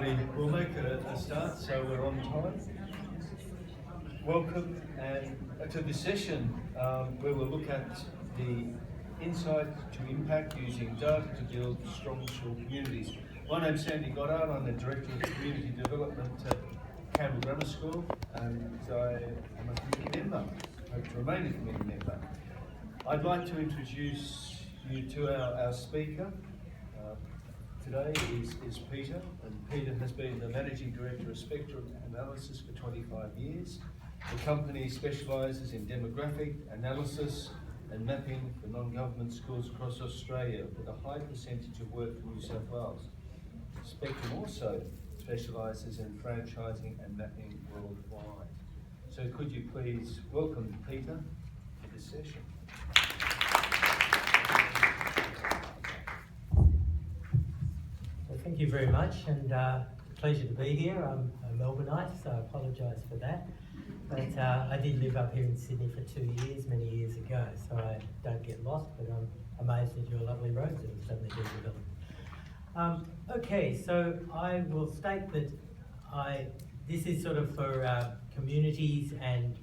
We'll make a start, so we're on time. Welcome to this session where we'll look at the insight to impact using data to build strong school communities. My name's Sandy Goddard. I'm the Director of Community Development at Canterbury Grammar School, and I am a committee member. I hope to remain a committee member. I'd like to introduce you to our speaker. Today is Peter, and Peter has been the Managing Director of Spectrum Analysis for 25 years. The company specialises in demographic analysis and mapping for non-government schools across Australia, with a high percentage of work from New South Wales. Spectrum also specialises in franchising and mapping worldwide. So could you please welcome Peter to this session. Well, thank you very much, and pleasure to be here. I'm a Melbourneite, so I apologise for that. But I did live up here in Sydney for 2 years, many years ago, so I don't get lost, but I'm amazed at your lovely roads that have suddenly been developed. Okay, so I will state that this is sort of for communities and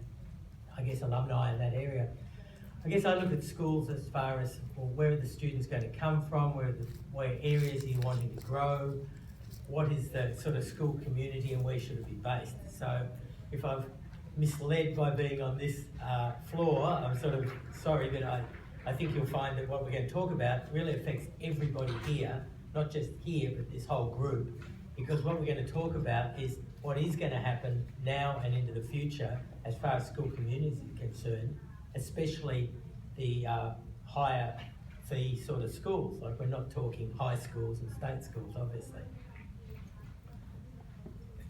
I guess alumni in that area. I guess I look at schools as far as, well, where are the students going to come from, where areas are you wanting to grow, what is the sort of school community and where should it be based. So if I've misled by being on this floor, I'm sort of sorry, but I think you'll find that what we're going to talk about really affects everybody here, not just here, but this whole group, because what we're going to talk about is what is going to happen now and into the future as far as school communities are concerned, especially the higher fee sort of schools. Like, we're not talking high schools and state schools, obviously.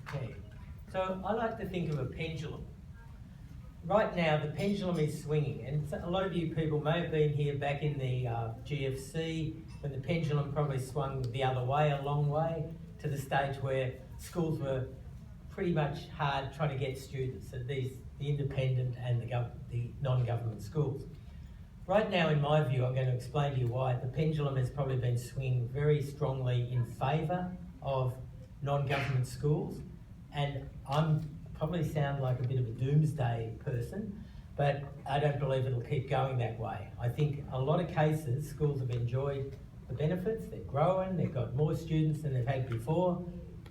Okay, so I like to think of a pendulum. Right now, the pendulum is swinging, and a lot of you people may have been here back in the GFC when the pendulum probably swung the other way, a long way, to the stage where schools were pretty much hard trying to get students, the independent and the non-government schools. Right now, in my view, I'm going to explain to you why the pendulum has probably been swinging very strongly in favour of non-government schools, and I'm probably sound like a bit of a doomsday person, but I don't believe it'll keep going that way. I think a lot of cases, schools have enjoyed the benefits, they're growing, they've got more students than they've had before,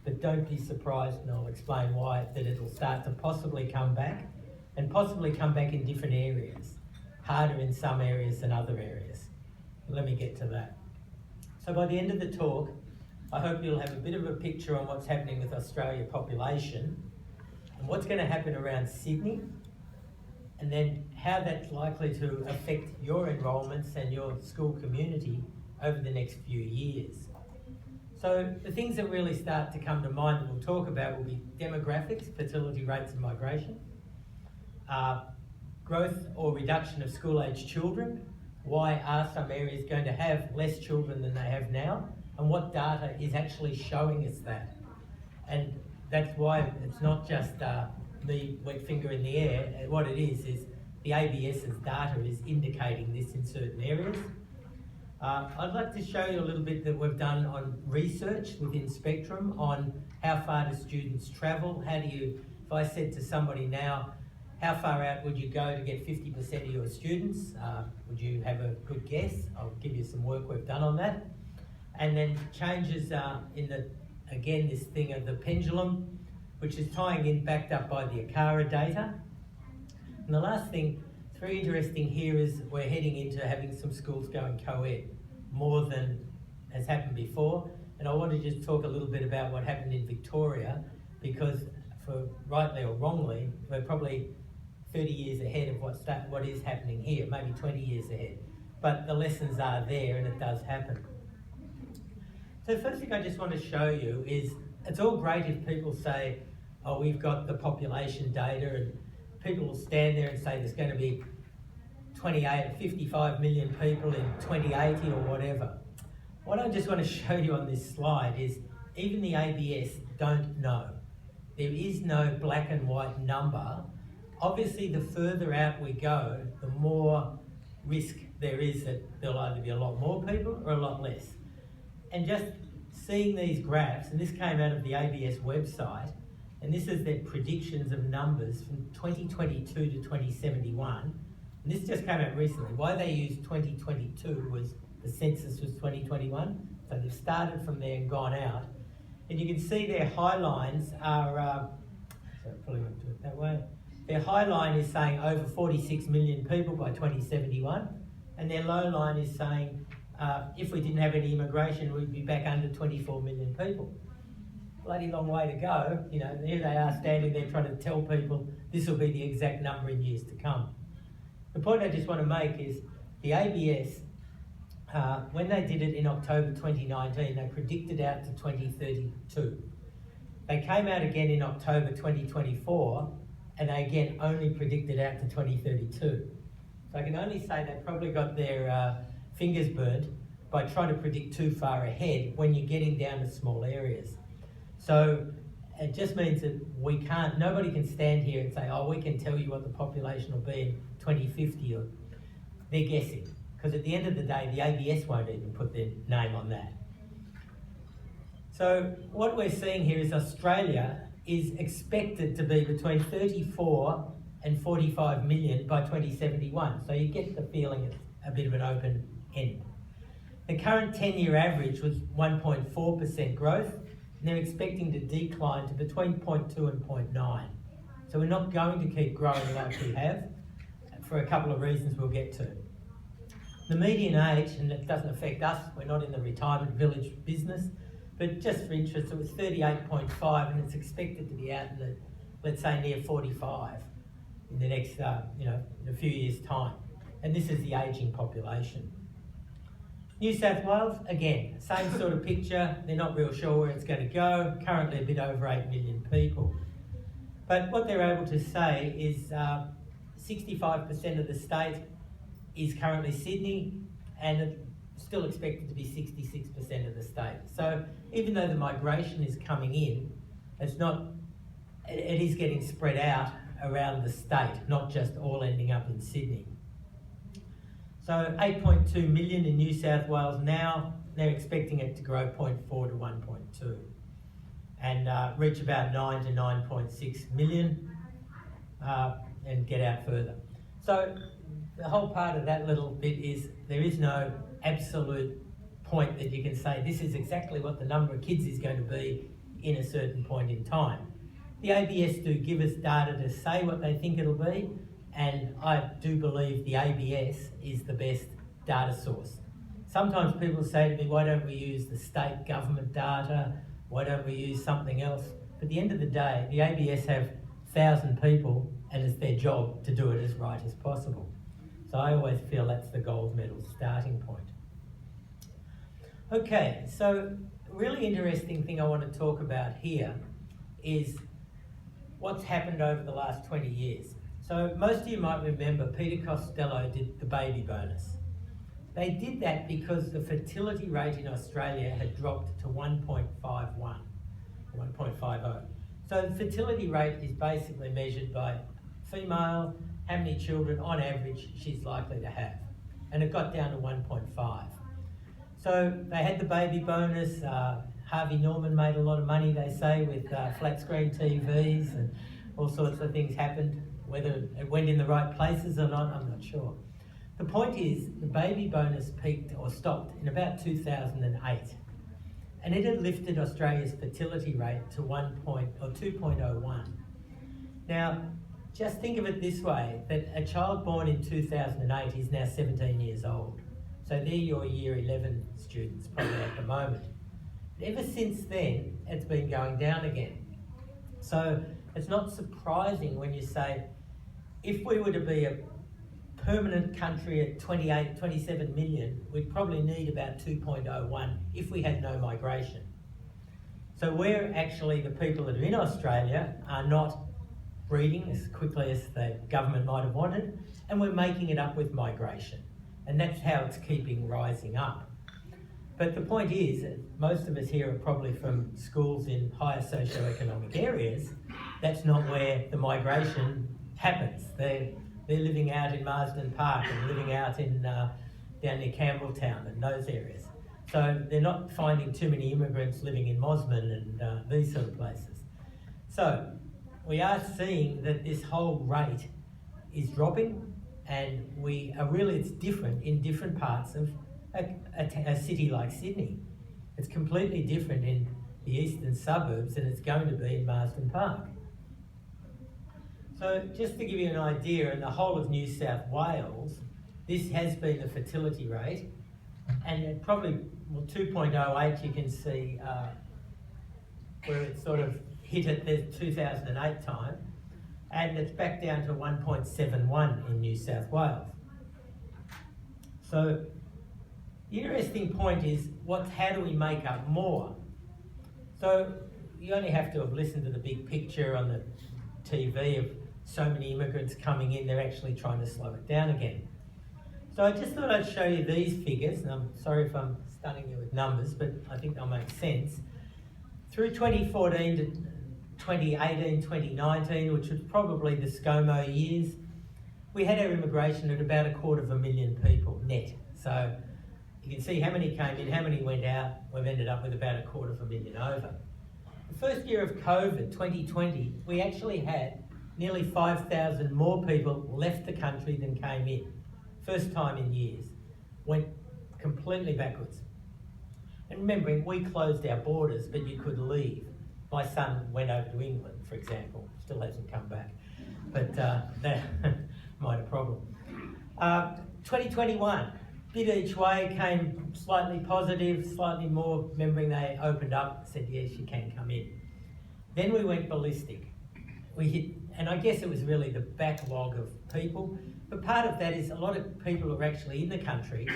but don't be surprised, and I'll explain why, that it'll start to possibly come back, and possibly come back in different areas, harder in some areas than other areas. Let me get to that. So by the end of the talk, I hope you'll have a bit of a picture on what's happening with Australia population, and what's going to happen around Sydney, and then how that's likely to affect your enrolments and your school community over the next few years. So the things that really start to come to mind that we'll talk about will be demographics, fertility rates and migration, growth or reduction of school-aged children, why are some areas going to have less children than they have now, and what data is actually showing us that. And that's why it's not just me wet finger in the air. What it is the ABS's data is indicating this in certain areas. I'd like to show you a little bit that we've done on research within Spectrum on how far do students travel. If I said to somebody now, how far out would you go to get 50% of your students? Would you have a good guess? I'll give you some work we've done on that. And then changes again, this thing of the pendulum, which is tying in, backed up by the ACARA data. And the last thing, it's very interesting here, is we're heading into having some schools going co-ed, more than has happened before. And I want to just talk a little bit about what happened in Victoria, because for rightly or wrongly, we're probably 30 years ahead of what is happening here, maybe 20 years ahead. But the lessons are there, and it does happen. So the first thing I just want to show you is, it's all great if people say, oh, we've got the population data, and people will stand there and say there's going to be 55 million people in 2080 or whatever. What I just want to show you on this slide is even the ABS don't know. There is no black and white number. Obviously, the further out we go, the more risk there is that there'll either be a lot more people or a lot less. And just seeing these graphs, and this came out of the ABS website, and this is their predictions of numbers from 2022 to 2071. And this just came out recently. Why they used 2022 was the census was 2021, so they've started from there and gone out. And you can see their high lines are, sorry, probably won't do it that way. Their high line is saying over 46 million people by 2071, and their low line is saying if we didn't have any immigration, we'd be back under 24 million people. Bloody long way to go. You know, here they are standing there trying to tell people this will be the exact number in years to come. The point I just want to make is the ABS, when they did it in October 2019, they predicted out to 2032. They came out again in October 2024, and they again only predicted out to 2032. So I can only say they probably got their fingers burnt by trying to predict too far ahead when you're getting down to small areas. So it just means that we can't, nobody can stand here and say, oh, we can tell you what the population will be in 2050, or they're guessing. Because at the end of the day, the ABS won't even put their name on that. So what we're seeing here is Australia is expected to be between 34 and 45 million by 2071. So you get the feeling it's a bit of an open end. The current 10-year average was 1.4% growth, and they're expecting to decline to between 0.2 and 0.9. So we're not going to keep growing like we have, for a couple of reasons we'll get to. The median age, and it doesn't affect us, we're not in the retirement village business, but just for interest, it was 38.5, and it's expected to be out in the, let's say, near 45 in the next, in a few years' time. And this is the ageing population. New South Wales, again, same sort of picture. They're not real sure where it's going to go. Currently a bit over 8 million people. But what they're able to say is 65% of the state is currently Sydney, and it's still expected to be 66% of the state. So even though the migration is coming in, it's not, it is getting spread out around the state, not just all ending up in Sydney. So 8.2 million in New South Wales now, they're expecting it to grow 0.4 to 1.2 and reach about 9 to 9.6 million and get out further. So the whole part of that little bit is there is no absolute point that you can say this is exactly what the number of kids is going to be in a certain point in time. The ABS do give us data to say what they think it'll be, and I do believe the ABS is the best data source. Sometimes people say to me, why don't we use the state government data? Why don't we use something else? But at the end of the day, the ABS have 1,000 people, and it's their job to do it as right as possible. So I always feel that's the gold medal starting point. Okay, so a really interesting thing I want to talk about here is what's happened over the last 20 years. So most of you might remember Peter Costello did the baby bonus. They did that because the fertility rate in Australia had dropped to 1.51, 1.50. So the fertility rate is basically measured by female, how many children on average she's likely to have. And it got down to 1.5. So they had the baby bonus. Harvey Norman made a lot of money, they say, with flat screen TVs, and all sorts of things happened. Whether it went in the right places or not, I'm not sure. The point is, the baby bonus peaked or stopped in about 2008. And it had lifted Australia's fertility rate to 2.01. Now, just think of it this way, that a child born in 2008 is now 17 years old. So they're your year 11 students probably at the moment. Ever since then, it's been going down again. So it's not surprising when you say, if we were to be a permanent country at 28, 27 million, we'd probably need about 2.01 if we had no migration. So we're actually, the people that are in Australia are not breeding as quickly as the government might have wanted, and we're making it up with migration. And that's how it's keeping rising up. But the point is, most of us here are probably from schools in higher socioeconomic areas. That's not where the migration happens. They're living out in Marsden Park and living out in down near Campbelltown and those areas. So they're not finding too many immigrants living in Mosman and these sort of places. So we are seeing that this whole rate is dropping, and it's different in different parts of a city like Sydney. It's completely different in the eastern suburbs than it's going to be in Marsden Park. So just to give you an idea, in the whole of New South Wales, this has been the fertility rate, and it probably, 2.08 you can see where it sort of hit at the 2008 time, and it's back down to 1.71 in New South Wales. So the interesting point is, how do we make up more? So you only have to have listened to the big picture on the TV of so many immigrants coming in, they're actually trying to slow it down again. So I just thought I'd show you these figures, and I'm sorry if I'm stunning you with numbers, but I think they'll make sense. Through 2014 to 2018, 2019, which was probably the ScoMo years, we had our immigration at about 250,000 people net. So you can see how many came in, how many went out. We've ended up with about 250,000 over. The first year of COVID, 2020, we actually had nearly 5,000 more people left the country than came in. First time in years. Went completely backwards. And remembering, we closed our borders, but you could leave. My son went over to England, for example. Still hasn't come back. But that might have a problem. 2021, bit each way, came slightly positive, slightly more, remembering they opened up, said, yes, you can come in. Then we went ballistic. We hit, and I guess it was really the backlog of people, but part of that is a lot of people who are actually in the country,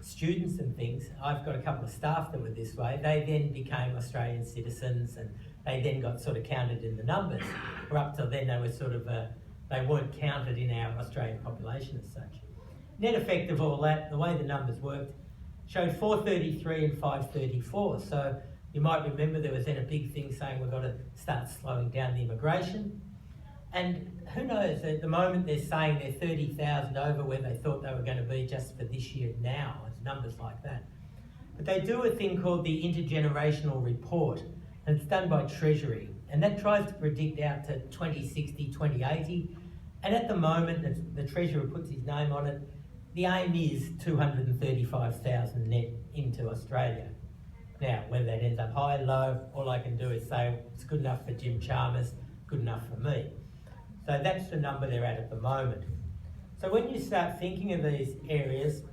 students and things. I've got a couple of staff that were this way. They then became Australian citizens, and they then got sort of counted in the numbers. Or up till then, they were sort of, they weren't counted in our Australian population as such. Net effect of all that, the way the numbers worked, showed 433 and 534. So you might remember there was then a big thing saying we've got to start slowing down the immigration. And who knows, at the moment they're saying they're 30,000 over where they thought they were going to be just for this year now. It's numbers like that. But they do a thing called the Intergenerational Report, and it's done by Treasury. And that tries to predict out to 2060, 2080. And at the moment, the Treasurer puts his name on it, the aim is 235,000 net into Australia. Now, whether that ends up high, low, all I can do is say it's good enough for Jim Chalmers, good enough for me. So that's the number they're at the moment. So when you start thinking of these areas,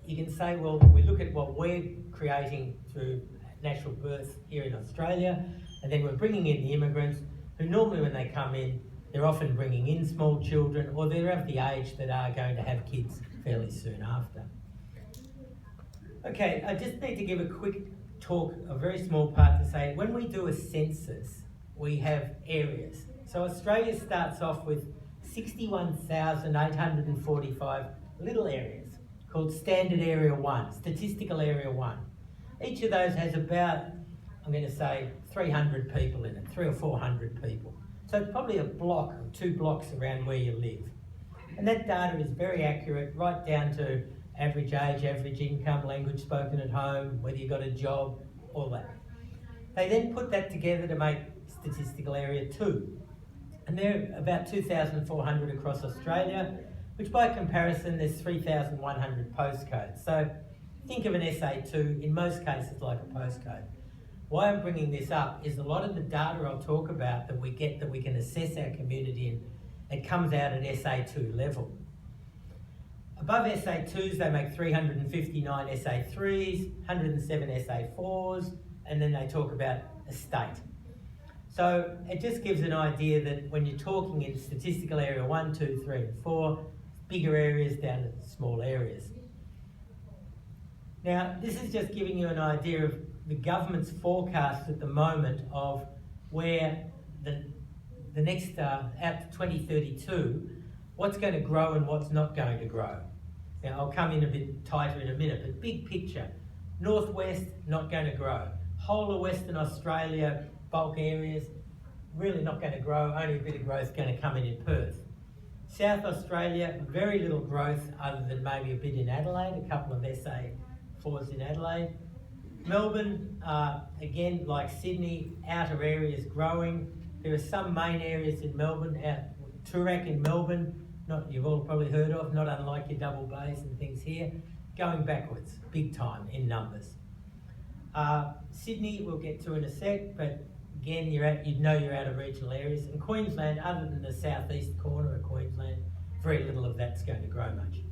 you can say, well, we look at what we're creating through natural birth here in Australia, and then we're bringing in the immigrants, who normally when they come in, they're often bringing in small children, or they're of the age that are going to have kids fairly soon after. Okay, I just need to give a quick talk, a very small part to say, when we do a census, we have areas. So Australia starts off with 61,845 little areas called Standard Area 1, Statistical Area 1. Each of those has about, I'm going to say, 300 people in it, 300 or 400 people. So it's probably a block or 2 blocks around where you live. And that data is very accurate, right down to average age, average income, language spoken at home, whether you've got a job, all that. They then put that together to make Statistical Area 2. And they're about 2,400 across Australia, which by comparison, there's 3,100 postcodes. So think of an SA2, in most cases, like a postcode. Why I'm bringing this up is a lot of the data I'll talk about that we get, that we can assess our community in, it comes out at SA2 level. Above SA2s, they make 359 SA3s, 107 SA4s, and then they talk about estate. So it just gives an idea that when you're talking in Statistical Area 1, 2, 3 and 4, bigger areas down to small areas. Now, this is just giving you an idea of the government's forecast at the moment of where the next, out to 2032, what's going to grow and what's not going to grow. Now, I'll come in a bit tighter in a minute, but big picture, northwest, not going to grow. Whole of Western Australia, bulk areas, really not going to grow, only a bit of growth going to come in Perth. South Australia, very little growth other than maybe a bit in Adelaide, a couple of SA fours in Adelaide. Melbourne, again, like Sydney, outer areas growing. There are some main areas in Melbourne, Toorak in Melbourne, you've all probably heard of, not unlike your double bays and things here, going backwards, big time in numbers. Sydney we'll get to in a sec, but again, you're out of regional areas. And Queensland, other than the southeast corner of Queensland, very little of that's going to grow much.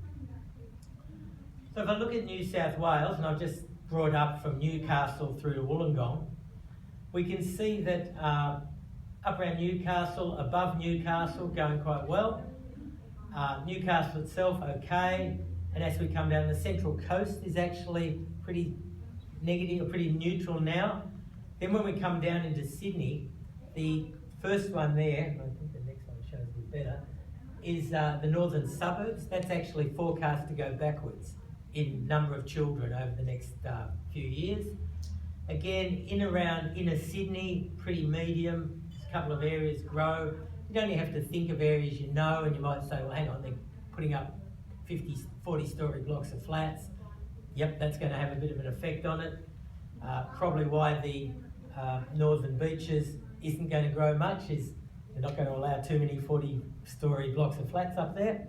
So if I look at New South Wales, and I've just brought up from Newcastle through to Wollongong, we can see that up around Newcastle, above Newcastle, going quite well. Newcastle itself, okay. And as we come down, the Central Coast is actually pretty negative or pretty neutral now. Then when we come down into Sydney, the first one there, I think the next one shows a bit better, is the northern suburbs. That's actually forecast to go backwards in number of children over the next few years. Again, in around inner Sydney, pretty medium, a couple of areas grow. You only have to think of areas you know, and you might say, well, hang on, they're putting up 50, 40-storey blocks of flats. Yep, that's going to have a bit of an effect on it. Probably why the northern beaches isn't going to grow much is they're not going to allow too many 40-storey blocks of flats up there.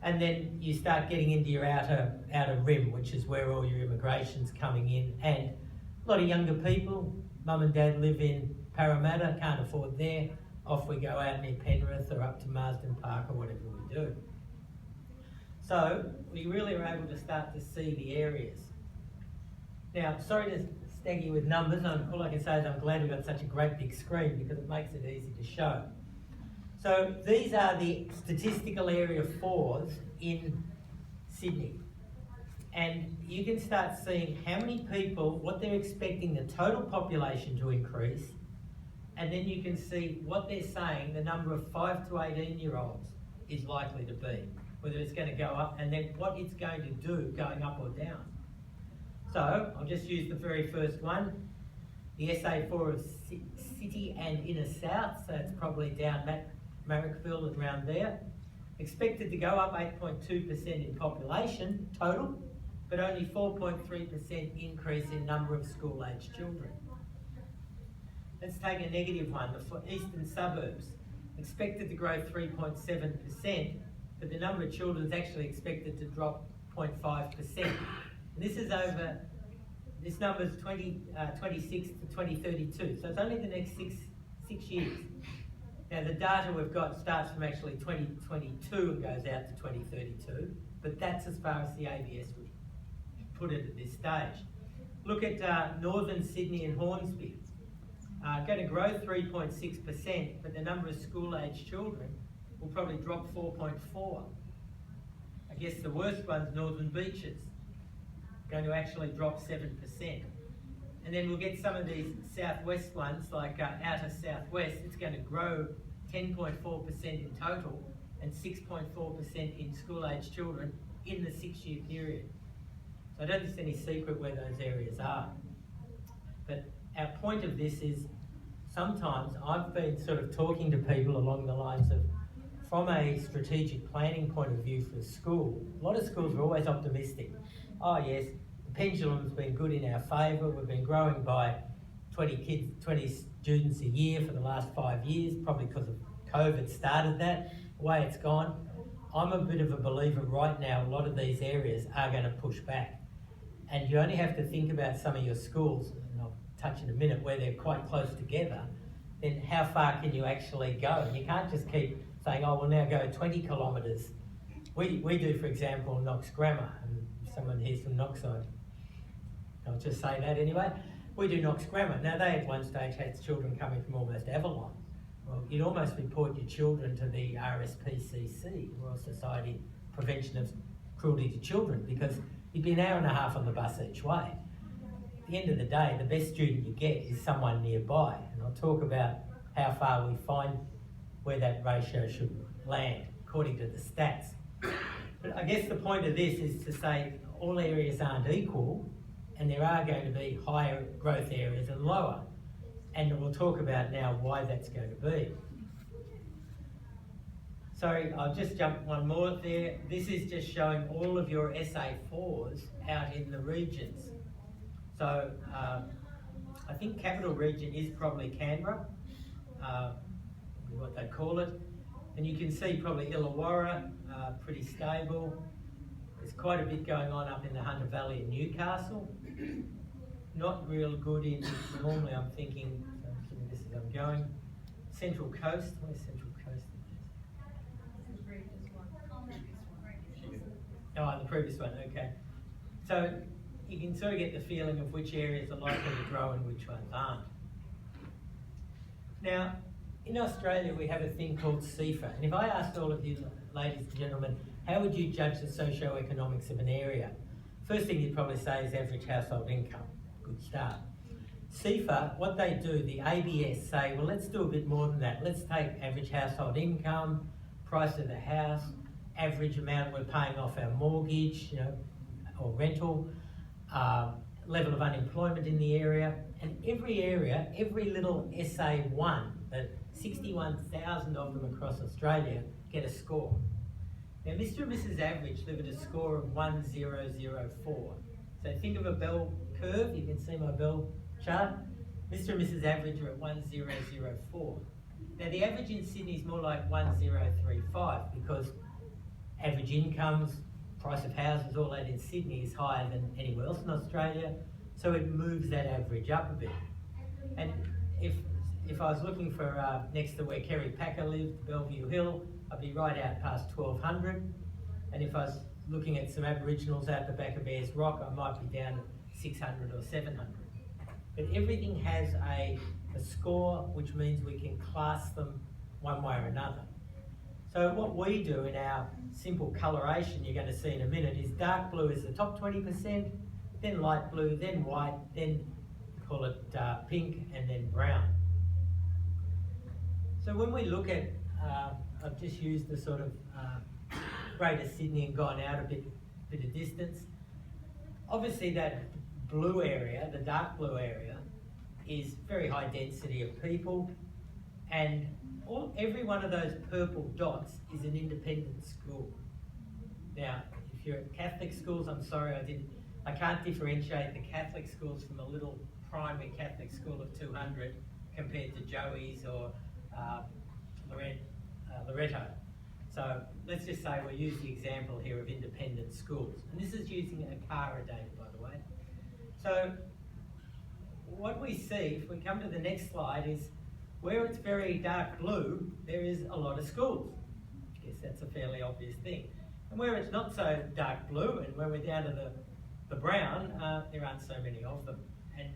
And then you start getting into your outer rim, which is where all your immigration's coming in. And a lot of younger people, mum and dad live in Parramatta, can't afford there. Off we go out near Penrith or up to Marsden Park or whatever we do. So we really are able to start to see the areas. Now, sorry to stagger you with numbers. All I can say is I'm glad we've got such a great big screen because it makes it easy to show. So these are the statistical area 4s in Sydney. And you can start seeing how many people, what they're expecting the total population to increase, and then you can see what they're saying the number of 5 to 18-year-olds is likely to be, whether it's going to go up, and then what it's going to do going up or down. So I'll just use the very first one, the SA4 of City and Inner South, so it's probably down Marrickville and around there. Expected to go up 8.2% in population total, but only 4.3% increase in number of school-aged children. Let's take a negative one, the eastern suburbs. Expected to grow 3.7%, but the number of children is actually expected to drop 0.5%. This is over, this number is 26 to 2032, so it's only the next six years. Now the data we've got starts from actually 2022 and goes out to 2032, but that's as far as the ABS would put it at this stage. Look at northern Sydney and Hornsby. Going to grow 3.6%, but the number of school-aged children will probably drop 4.4. I guess the worst one's Northern Beaches, going to actually drop 7%. And then we'll get some of these southwest ones, like outer southwest, it's going to grow 10.4% in total and 6.4% in school-aged children in the 6-year period. So I don't think it's any secret where those areas are. But our point of this is sometimes I've been sort of talking to people along the lines of, from a strategic planning point of view for a school, a lot of schools are always optimistic. Oh yes, the pendulum's been good in our favour, we've been growing by 20 students a year for the last 5 years, probably because of COVID started that, the way it's gone. I'm a bit of a believer right now, a lot of these areas are going to push back. And you only have to think about some of your schools, and I'll touch in a minute, where they're quite close together, then how far can you actually go? And you can't just keep saying, oh, we'll now go 20 kilometres. We do, for example, Knox Grammar, and if someone here's from Knox, I'll just say that anyway. We do Knox Grammar. Now, they at one stage had children coming from almost Avalon. Well, you'd almost report your children to the RSPCC, Royal Society Prevention of Cruelty to Children, because you'd be an hour and a half on the bus each way. At the end of the day, the best student you get is someone nearby. And I'll talk about how far we find where that ratio should land, according to the stats. But I guess the point of this is to say all areas aren't equal, and there are going to be higher growth areas and lower. And we'll talk about now why that's going to be. Sorry, I'll just jump one more there. This is just showing all of your SA4s out in the regions. So I think capital region is probably Canberra, what they call it. And you can see probably Illawarra, pretty stable. There's quite a bit going on up in the Hunter Valley and Newcastle. Not real good in, normally I'm thinking, so I'm thinking this as I'm going, Central Coast. Where's Central Coast? Oh, the previous one, okay. So you can sort of get the feeling of which areas are likely to grow and which ones aren't. Now, in Australia we have a thing called CEFA, and if I asked all of you ladies and gentlemen, how would you judge the socio-economics of an area? First thing you'd probably say is average household income. Good start. CEFA, what they do, the ABS say, well, let's do a bit more than that. Let's take average household income, price of the house, average amount we're paying off our mortgage, you know, or rental, level of unemployment in the area, and every area, every little SA1, that 61,000 of them across Australia get a score. Now, Mr. and Mrs. Average live at a score of 1004. So think of a bell curve, you can see my bell chart. Mr. and Mrs. Average are at 1004. Now, the average in Sydney is more like 1035 because average incomes, price of houses, all that in Sydney is higher than anywhere else in Australia, so it moves that average up a bit. And if I was looking for next to where Kerry Packer lived, Bellevue Hill, I'd be right out past 1200. And if I was looking at some Aboriginals out the back of Ayers Rock, I might be down at 600 or 700. But everything has a score, which means we can class them one way or another. So what we do in our simple coloration, you're going to see in a minute, is dark blue is the top 20%, then light blue, then white, then call it pink, and then brown. So when we look at, I've just used the sort of Greater Sydney and gone out a bit of distance. Obviously that blue area, the dark blue area, is very high density of people, and every one of those purple dots is an independent school. Now, if you're at Catholic schools, I'm sorry, I can't differentiate the Catholic schools from a little primary Catholic school of 200 compared to Joey's or Loretto. So let's just say we'll use the example here of independent schools. And this is using ACARA data, by the way. So what we see, if we come to the next slide, is where it's very dark blue, there is a lot of schools. I guess that's a fairly obvious thing. And where it's not so dark blue, and when we're down to the brown, there aren't so many of them. And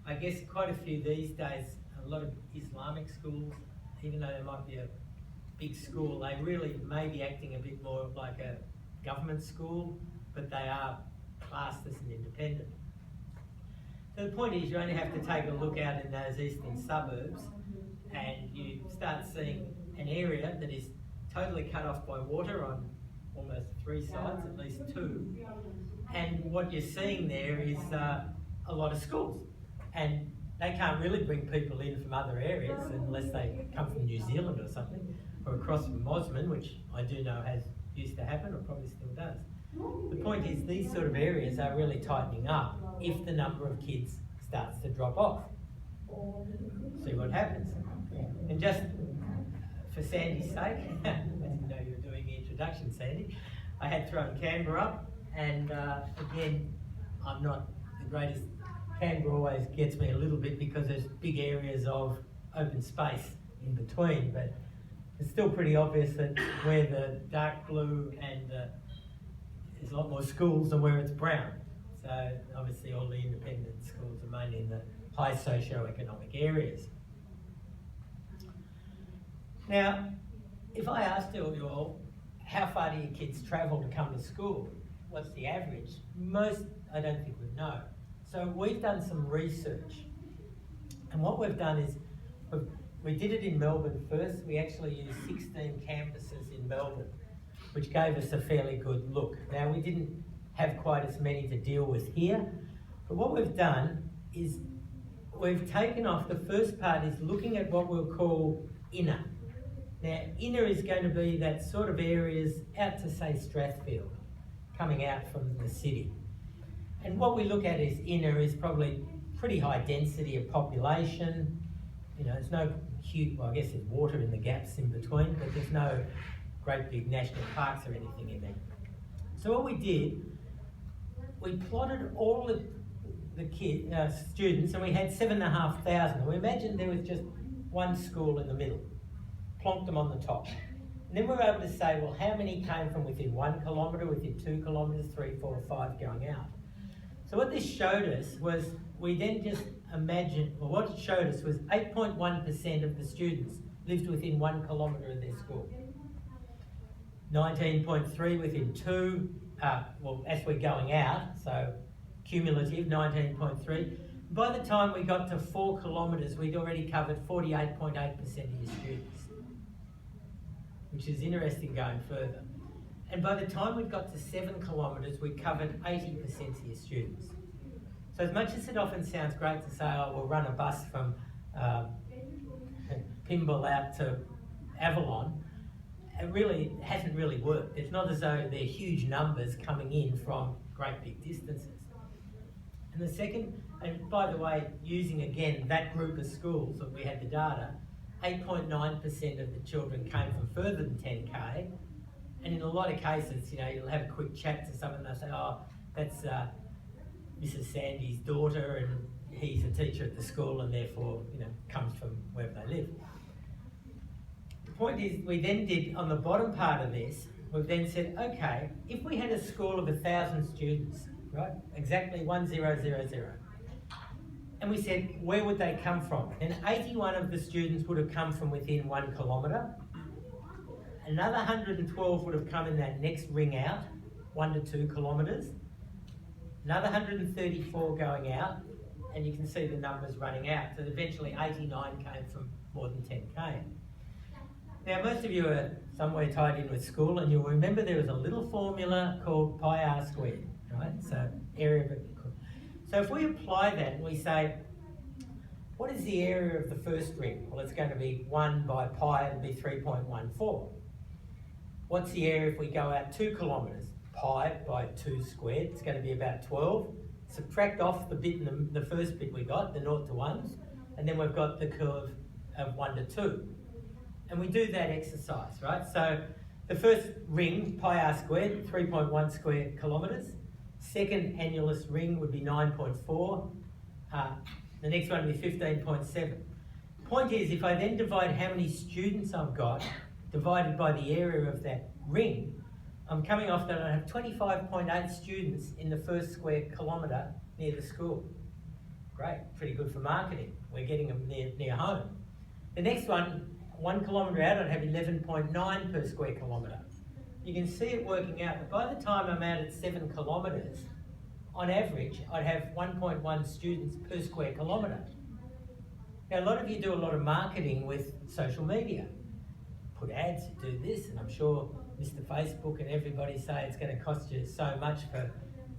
I guess quite a few these days, a lot of Islamic schools, even though there might be a big school, they really may be acting a bit more like a government school, but they are classed as an independent. So the point is you only have to take a look out in those eastern suburbs and you start seeing an area that is totally cut off by water on almost 3 sides, at least 2. And what you're seeing there is a lot of schools. And they can't really bring people in from other areas unless they come from New Zealand or something, or across from Mosman, which I do know has used to happen, or probably still does. The point is these sort of areas are really tightening up if the number of kids starts to drop off. See what happens. And just for Sandy's sake, I didn't know you were doing the introduction, Sandy, I had thrown Canberra up, and again, I'm not the greatest. Canberra always gets me a little bit because there's big areas of open space in between, but it's still pretty obvious that where the dark blue and there's a lot more schools than where it's brown. So obviously all the independent schools are mainly in the high socio-economic areas. Now, if I asked you all, how far do your kids travel to come to school? What's the average? Most, I don't think would know. So we've done some research. And what we've done is, we did it in Melbourne first. We actually used 16 campuses in Melbourne, which gave us a fairly good look. Now, we didn't have quite as many to deal with here, but what we've done is we've taken off, the first part is looking at what we'll call inner. Now, inner is going to be that sort of areas out to, say, Strathfield, coming out from the city. And what we look at is inner is probably pretty high density of population. You know, there's no huge, well, I guess there's water in the gaps in between, but there's no great big national parks or anything in there. So what we did, we plotted all the students, and we had 7,500. We imagined there was just one school in the middle, plonked them on the top. And then we were able to say, well, how many came from within 1 kilometre, within 2 kilometres, 3, 4, 5 going out? So what this showed us was, we then just imagined, well, what it showed us was 8.1% of the students lived within 1 kilometre of their school. 19.3 within 2, well, as we're going out, so cumulative 19.3. By the time we got to 4 kilometres, we'd already covered 48.8% of your students, which is interesting going further. And by the time we got to 7 kilometres, we covered 80% of your students. So as much as it often sounds great to say, oh, we'll run a bus from Pymble out to Avalon, it really hasn't really worked. It's not as though there are huge numbers coming in from great big distances. And the second, and by the way, using again that group of schools that we had the data, 8.9% of the children came from further than 10k, and in a lot of cases, you know, you'll have a quick chat to someone and they'll say, oh, that's Mrs. Sandy's daughter, and he's a teacher at the school and therefore, you know, comes from wherever they live. The point is, we then did, on the bottom part of this, we've then said, okay, if we had a school of 1,000 students, right, exactly 1000, and we said, where would they come from? And 81 of the students would have come from within 1 kilometre. Another 112 would have come in that next ring out, 1 to 2 kilometres. Another 134 going out, and you can see the numbers running out. So eventually 89 came from more than 10k. Now, most of you are somewhere tied in with school, and you'll remember there was a little formula called pi r squared, right? So area of it. So if we apply that and we say, what is the area of the first ring? Well, it's going to be 1 by pi, it'll be 3.14. What's the area if we go out 2 kilometres? Pi by 2 squared, it's going to be about 12. Subtract off the bit in the first bit we got, the 0 to 1s, and then we've got the curve of 1 to 2. And we do that exercise, right? So the first ring, pi r squared, 3.1 square kilometres. Second annulus ring would be 9.4. The next one would be 15.7. Point is, if I then divide how many students I've got, divided by the area of that ring, I'm coming off that I have 25.8 students in the first square kilometre near the school. Great, pretty good for marketing. We're getting them near home. The next one, 1 kilometre out, I'd have 11.9 per square kilometre. You can see it working out, but by the time I'm out at 7 kilometres, on average, I'd have 1.1 students per square kilometre. Now, a lot of you do a lot of marketing with social media. Put ads, do this, and I'm sure Mr. Facebook and everybody say it's going to cost you so much for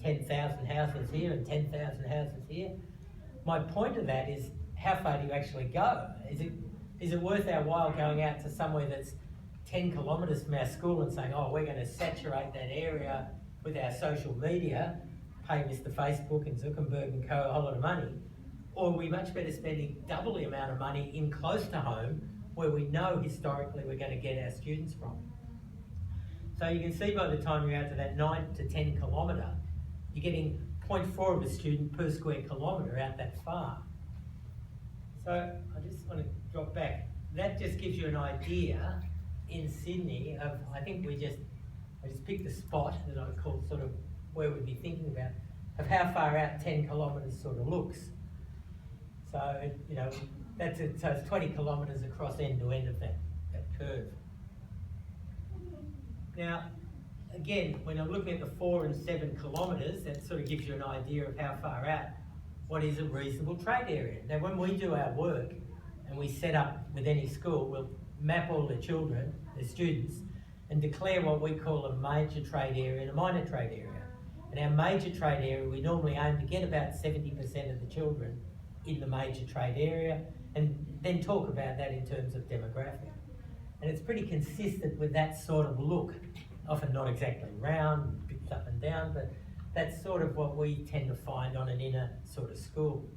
10,000 houses here and 10,000 houses here. My point of that is, how far do you actually go? Is it worth our while going out to somewhere that's 10 kilometres from our school and saying, oh, we're going to saturate that area with our social media, pay Mr. Facebook and Zuckerberg and co a whole lot of money? Or are we much better spending double the amount of money in close to home, where we know historically we're going to get our students from? So you can see by the time you're out to that 9 to 10 kilometre, you're getting 0.4 of a student per square kilometre out that far. So I just want to drop back. That just gives you an idea in Sydney of, I think I just picked a spot that I call sort of where we'd be thinking about, of how far out 10 kilometres sort of looks. So, you know, so it's 20 kilometres across end to end of that curve. Now, again, when I'm looking at the 4 and 7 kilometres, that sort of gives you an idea of how far out, what is a reasonable trade area. Now, when we do our work and we set up with any school, we'll map all the children, the students, and declare what we call a major trade area and a minor trade area. And our major trade area, we normally aim to get about 70% of the children in the major trade area, and then talk about that in terms of demographic. And it's pretty consistent with that sort of look. Often not exactly round, bits up and down, but that's sort of what we tend to find on an inner sort of school.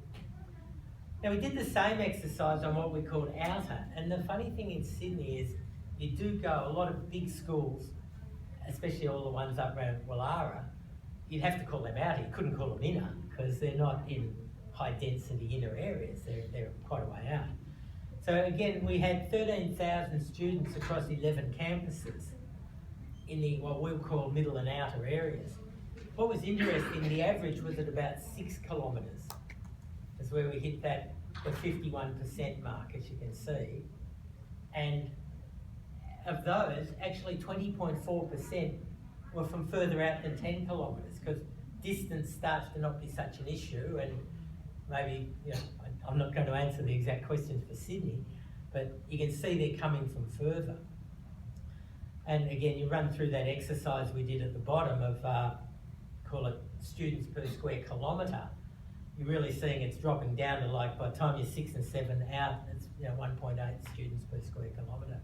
Now we did the same exercise on what we called outer, and the funny thing in Sydney is you do go, a lot of big schools, especially all the ones up around Wallara, you'd have to call them outer, you couldn't call them inner, because they're not in high density inner areas, they're quite a way out. So again, we had 13,000 students across 11 campuses in the what we'll call middle and outer areas. What was interesting, the average was at about 6 kilometres. That's where we hit that, the 51% mark, as you can see. And of those, actually 20.4% were from further out than 10 kilometres, because distance starts to not be such an issue. And maybe, you know, I'm not going to answer the exact questions for Sydney, but you can see they're coming from further. And again, you run through that exercise we did at the bottom of, call it students per square kilometre. You're really seeing it's dropping down to, like, by the time you're 6 and 7 out, it's 1.8 students per square kilometre.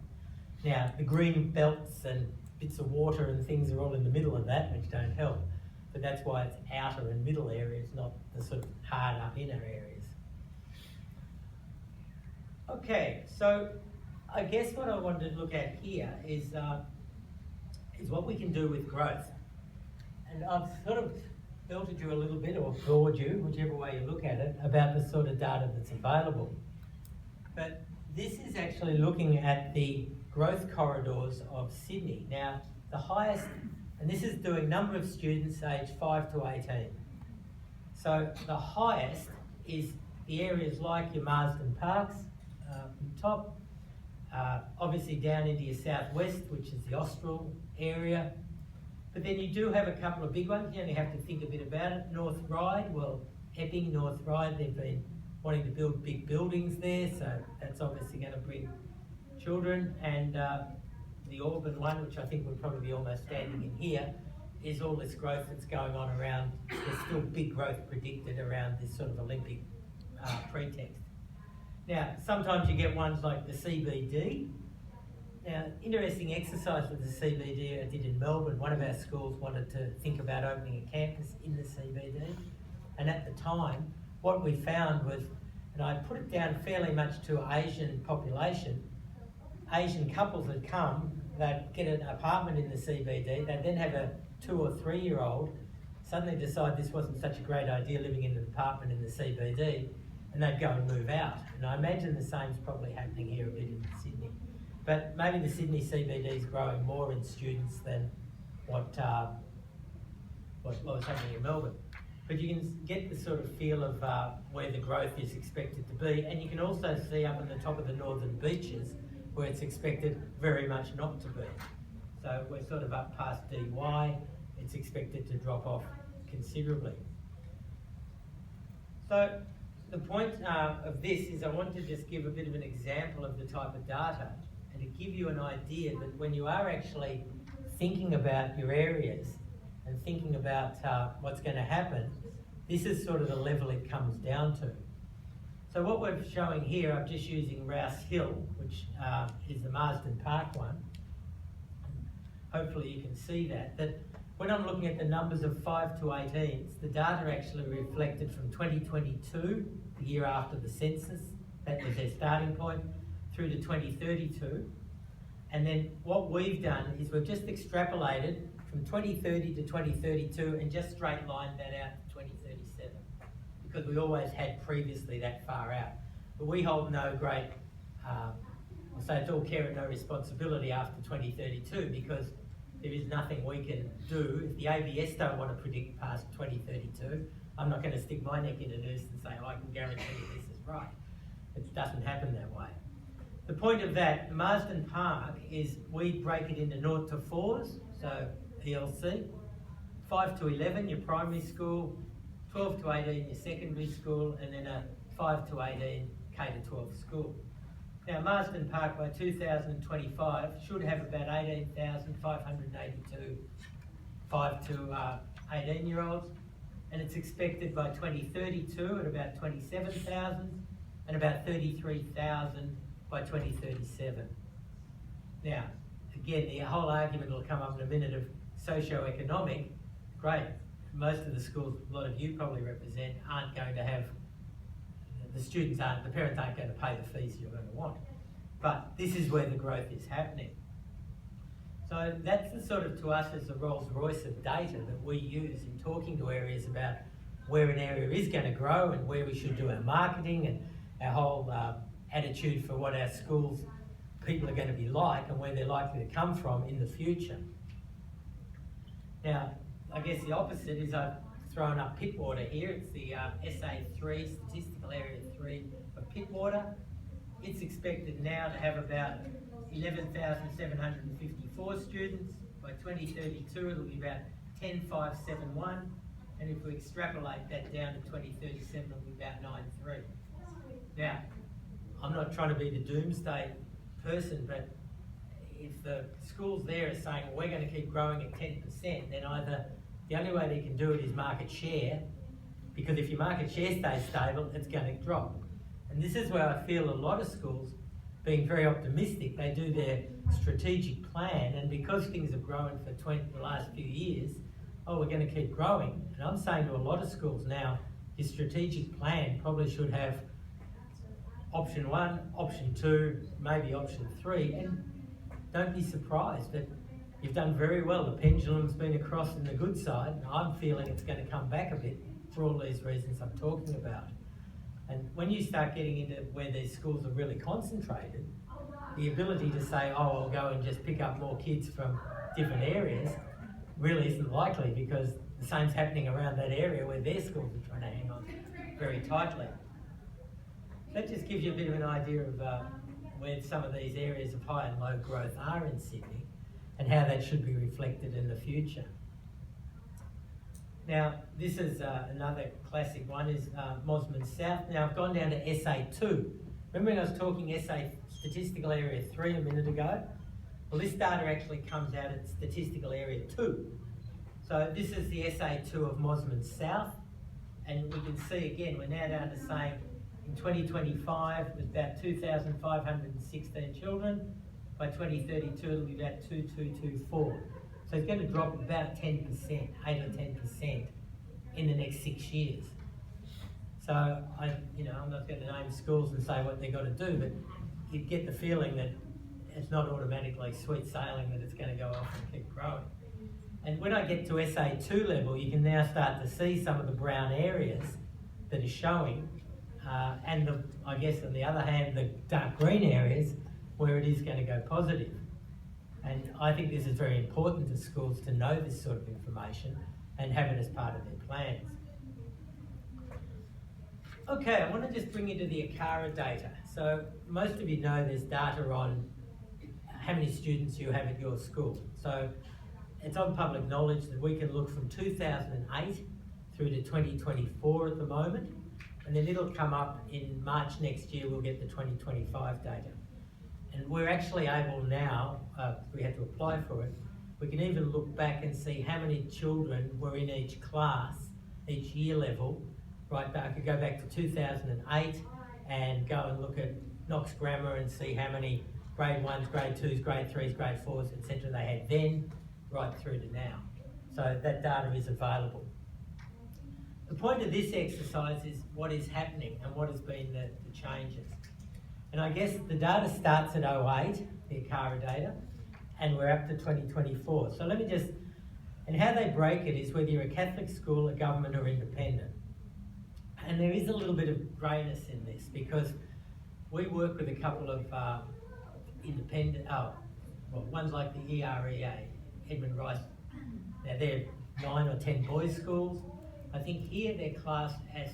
Now, the green belts and bits of water and things are all in the middle of that, which don't help. But that's why it's outer and middle areas, not the sort of hard up inner areas. Okay, so I guess what I wanted to look at here is what we can do with growth. And I've sort of filtered you a little bit, or bored you, whichever way you look at it, about the sort of data that's available. But this is actually looking at the growth corridors of Sydney. Now, the highest, and this is doing number of students aged 5 to 18. So the highest is the areas like your Marsden Parks, top, obviously down into your southwest, which is the Austral area. But then you do have a couple of big ones. You only have to think a bit about it. North Ryde, well, Epping, North Ryde, they've been wanting to build big buildings there, so that's obviously going to bring children. And the Auburn one, which I think would probably be almost standing in here, is all this growth that's going on around. There's still big growth predicted around this sort of Olympic pretext. Now, sometimes you get ones like the CBD. Now, interesting exercise with the CBD I did in Melbourne. One of our schools wanted to think about opening a campus in the CBD. And at the time, what we found was, and I put it down fairly much to Asian population, Asian couples had come, they'd get an apartment in the CBD, they'd then have a 2 or 3 year old, suddenly decide this wasn't such a great idea living in an apartment in the CBD, and they'd go and move out. And I imagine the same's probably happening here a bit in Sydney. But maybe the Sydney CBD is growing more in students than what was happening in Melbourne. But you can get the sort of feel of where the growth is expected to be. And you can also see up on the top of the northern beaches where it's expected very much not to be. So we're sort of up past DY, it's expected to drop off considerably. So the point of this is I want to just give a bit of an example of the type of data and to give you an idea that when you are actually thinking about your areas and thinking about what's going to happen, this is sort of the level it comes down to. So what we're showing here, I'm just using Rouse Hill, which is the Marsden Park one. Hopefully you can see that when I'm looking at the numbers of 5 to 18s, the data actually reflected from 2022, the year after the census, that was their starting point, through to 2032. And then what we've done is we've just extrapolated from 2030 to 2032 and just straight lined that out to 2037, because we always had previously that far out. But we hold no great, I'll say it's all care and no responsibility after 2032, because there is nothing we can do. If the ABS don't want to predict past 2032, I'm not going to stick my neck in a noose and say, oh, I can guarantee you this is right. It doesn't happen that way. The point of that, the Marsden Park, is we break it into 0 to 4s, so ELC, 5 to 11, your primary school, 12 to 18, your secondary school, and then a 5 to 18 K to 12 school. Now, Marsden Park by 2025 should have about 18,582 5 to 18 year olds, and it's expected by 2032 at about 27,000 and about 33,000 by 2037. Now, again, the whole argument will come up in a minute of socio-economic. Great, most of the schools a lot of you probably represent aren't going to have, the parents aren't going to pay the fees you're going to want. But this is where the growth is happening. So that's the sort of, to us, as the Rolls Royce of data that we use in talking to areas about where an area is going to grow and where we should do our marketing and our whole attitude for what our schools people are going to be like and where they're likely to come from in the future. Now, I guess the opposite is I've thrown up Pittwater here. It's the SA3, Statistical Area 3 of Pittwater. It's expected now to have about 11,754 students. By 2032, it'll be about 10,571. And if we extrapolate that down to 2037, it'll be about 9,3. Now, I'm not trying to be the doomsday person, but if the schools there are saying, well, we're going to keep growing at 10%, then either the only way they can do it is market share, because if your market share stays stable, it's going to drop. And this is where I feel a lot of schools, being very optimistic, they do their strategic plan, and because things have grown for the last few years, oh, we're going to keep growing. And I'm saying to a lot of schools now, your strategic plan probably should have option 1, option 2, maybe option 3, and don't be surprised that you've done very well. The pendulum's been across in the good side, and I'm feeling it's going to come back a bit for all these reasons I'm talking about. And when you start getting into where these schools are really concentrated, the ability to say, oh, I'll go and just pick up more kids from different areas really isn't likely, because the same's happening around that area where their schools are trying to hang on very tightly. That just gives you a bit of an idea of where some of these areas of high and low growth are in Sydney and how that should be reflected in the future. Now, this is another classic one, is Mosman South. Now, I've gone down to SA2. Remember when I was talking SA Statistical Area 3 a minute ago? Well, this data actually comes out at Statistical Area 2. So this is the SA2 of Mosman South, and we can see again, we're now down to saying in 2025, there's about 2,516 children. By 2032, it'll be about 2,224. So it's going to drop about 10%, 8 or 10% in the next 6 years. So I'm not going to name schools and say what they've got to do, but you get the feeling that it's not automatically sweet sailing, that it's going to go off and keep growing. And when I get to SA2 level, you can now start to see some of the brown areas that are showing, and I guess on the other hand, the dark green areas where it is going to go positive. And I think this is very important to schools to know this sort of information and have it as part of their plans. Okay, I want to just bring you to the ACARA data. So most of you know there's data on how many students you have at your school. So it's on public knowledge that we can look from 2008 through to 2024 at the moment, and then it'll come up in March next year, we'll get the 2025 data. And we're actually able now, we had to apply for it, we can even look back and see how many children were in each class, each year level. Right back, I could go back to 2008 and go and look at Knox Grammar and see how many grade 1s, grade 2s, grade 3s, grade 4s, etc. they had then, right through to now. So that data is available. The point of this exercise is what is happening and what has been the changes. And I guess the data starts at 08, the ACARA data, and we're up to 2024. So let me just, and how they break it is whether you're a Catholic school, a government or independent. And there is a little bit of greyness in this because we work with a couple of independent, ones like the EREA, Edmund Rice. Now they're 9 or 10 boys' schools. I think here they're classed as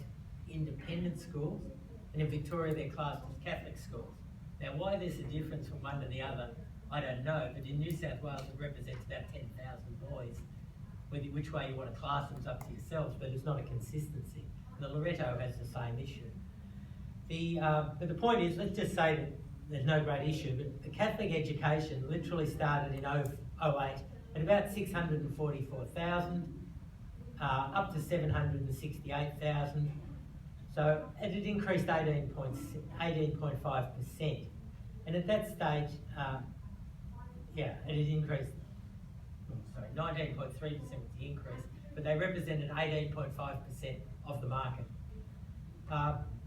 independent schools, and in Victoria they're classed as Catholic schools. Now why there's a difference from one to the other, I don't know, but in New South Wales it represents about 10,000 boys. Which way you want to class them is up to yourselves, but it's not a consistency. And the Loretto has the same issue. But the point is, let's just say that there's no great issue, but the Catholic education literally started in 08 at about 644,000, up to 768,000. So it had increased 18.5%. And at that stage, yeah, it has increased. Sorry, 19.3% was the increase, but they represented 18.5% of the market.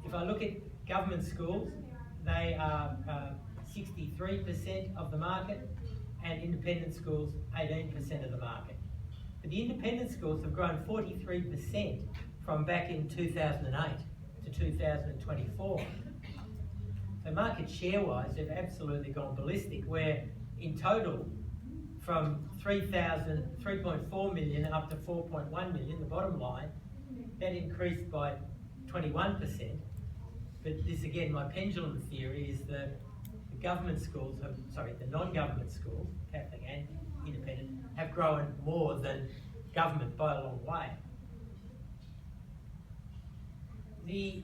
If I look at government schools, they are 63% of the market, and independent schools 18% of the market. But the independent schools have grown 43% from back in 2008 to 2024. So market share-wise, they've absolutely gone ballistic, where in total, from 3.4 million up to 4.1 million, the bottom line, that increased by 21%. But this again, my pendulum theory is that the government schools the non-government schools, Catholic and independent, have grown more than government by a long way. The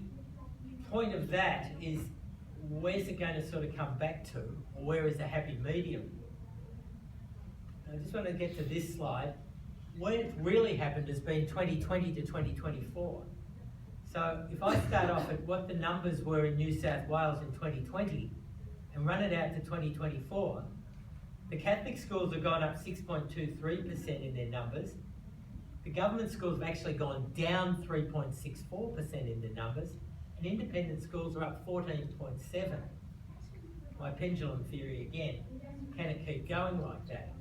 point of that is, where's it going to sort of come back to, or where is the happy medium? I just want to get to this slide. What really happened has been 2020 to 2024. So if I start off at what the numbers were in New South Wales in 2020 and run it out to 2024, the Catholic schools have gone up 6.23% in their numbers. The government schools have actually gone down 3.64% in their numbers, and independent schools are up 14.7%. My pendulum theory again, can it keep going like that?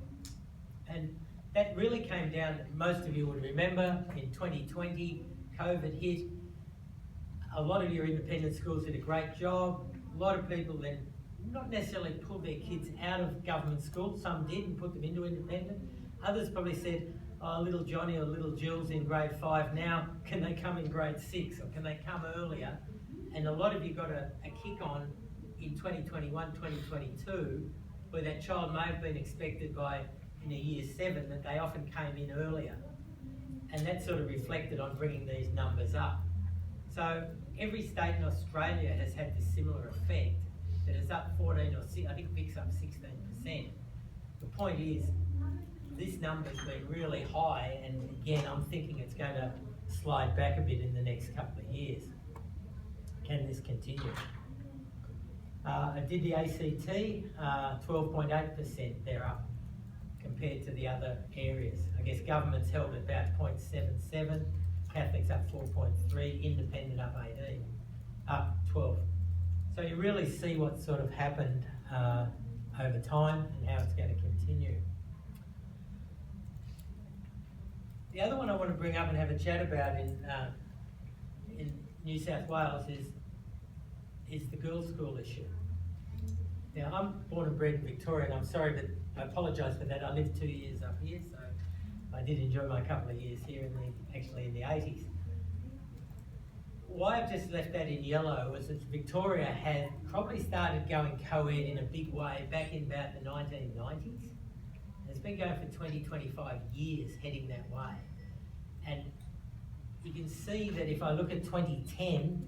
And that really came down, most of you would remember, in 2020, COVID hit. A lot of your independent schools did a great job. A lot of people then not necessarily pulled their kids out of government school. Some did and put them into independent. Others probably said, oh, little Johnny or little Jill's in grade 5 now, can they come in grade 6 or can they come earlier? And a lot of you got a kick on in 2021, 2022, where that child may have been expected by in a year 7 that they often came in earlier. And that sort of reflected on bringing these numbers up. So every state in Australia has had this similar effect, that it's up 14 or 6, I think Vic's up 16%. The point is, this number's been really high, and again, I'm thinking it's going to slide back a bit in the next couple of years. Can this continue? I did the ACT, 12.8% they're up compared to the other areas. I guess government's held at about 0.77, Catholics up 4.3, independent up 18, up 12. So you really see what sort of happened over time and how it's going to continue. The other one I want to bring up and have a chat about in New South Wales is the girls' school issue. Now, I'm born and bred in Victoria, and I'm sorry, but I apologise for that. I lived 2 years up here, so I did enjoy my couple of years here actually in the 80s. Why I've just left that in yellow is that Victoria had probably started going co-ed in a big way back in about the 1990s. It's been going for 20, 25 years heading that way. And you can see that if I look at 2010,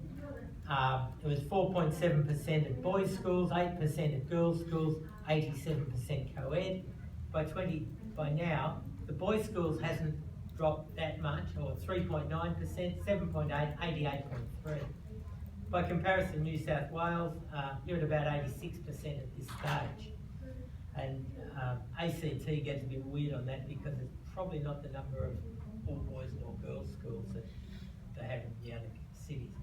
it was 4.7% at boys' schools, 8% at girls' schools, 87% co-ed. By now, the boys' schools hasn't dropped that much, or 3.9%, 7.8, 88.3. By comparison, New South Wales, you're at about 86% at this stage. And ACT gets a bit weird on that because it's probably not the number of all boys and all girls schools that they have in the other cities.